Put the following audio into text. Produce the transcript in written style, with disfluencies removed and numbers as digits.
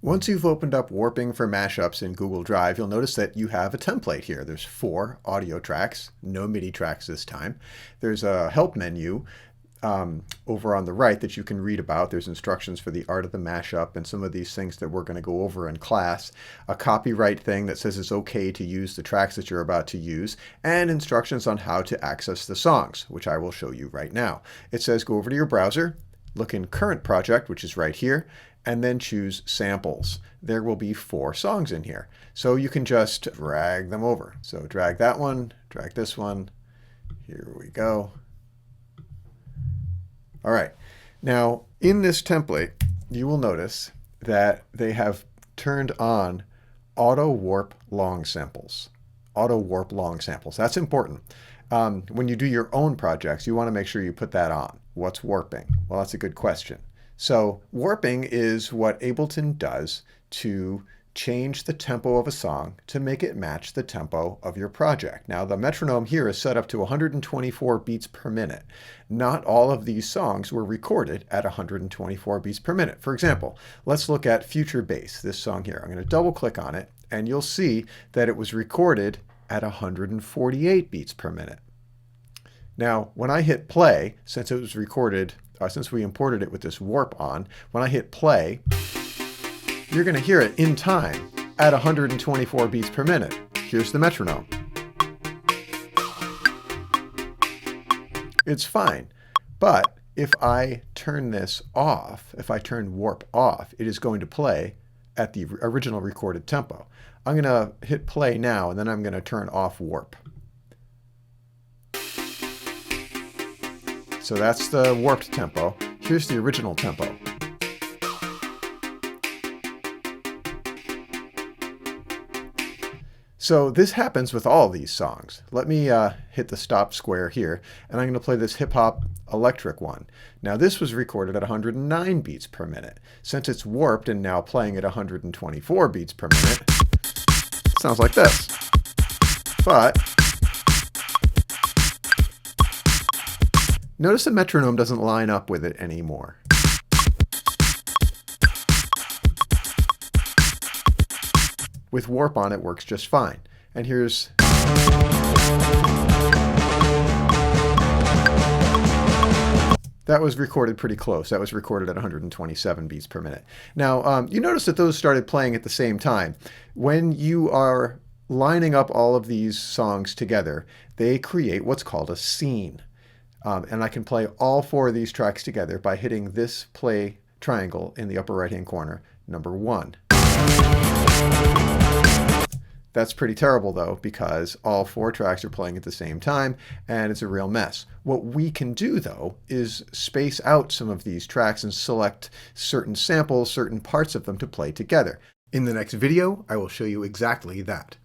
Once you've opened up warping for mashups in Google Drive, you'll notice that you have a template here. There's 4 audio tracks, no MIDI tracks this time. There's a help menu over on the right that you can read about. There's instructions for the art of the mashup and some of these things that we're going to go over in class. A copyright thing that says it's okay to use the tracks that you're about to use, and instructions on how to access the songs, which I will show you right now. It says go over to your browser, look in current project, which is right here, and then choose samples. There will be 4 songs in here. So you can just drag them over. So drag that one, drag this one. Here we go. All right. Now, in this template, you will notice that they have turned on auto warp long samples. Auto warp long samples. That's important. When you do your own projects, you want to make sure you put that on. What's warping? Well, that's a good question. So warping is what Ableton does to change the tempo of a song to make it match the tempo of your project. Now, the metronome here is set up to 124 beats per minute. Not all of these songs were recorded at 124 beats per minute. For example, let's look at Future Bass, this song here. I'm going to double click on it, and you'll see that it was recorded at 148 beats per minute. Now, when I hit play, since it was recorded, since we imported it with this warp on, when I hit play, you're going to hear it in time at 124 beats per minute. Here's the metronome. It's fine. But if I turn this off, if I turn warp off, it is going to play at the original recorded tempo. I'm going to hit play now, and then I'm going to turn off warp. So that's the warped tempo. Here's the original tempo. So this happens with all these songs. Let me hit the stop square here, and I'm going to play this hip-hop electric one. Now this was recorded at 109 beats per minute. Since it's warped and now playing at 124 beats per minute, it sounds like this. But notice the metronome doesn't line up with it anymore. With warp on, it works just fine. And here's... That was recorded pretty close. That was recorded at 127 beats per minute. Now, you notice that those started playing at the same time. When you are lining up all of these songs together, they create what's called a scene. And I can play all 4 of these tracks together by hitting this play triangle in the upper right-hand corner, number 1. That's pretty terrible, though, because all 4 tracks are playing at the same time, and it's a real mess. What we can do, though, is space out some of these tracks and select certain samples, certain parts of them to play together. In the next video, I will show you exactly that.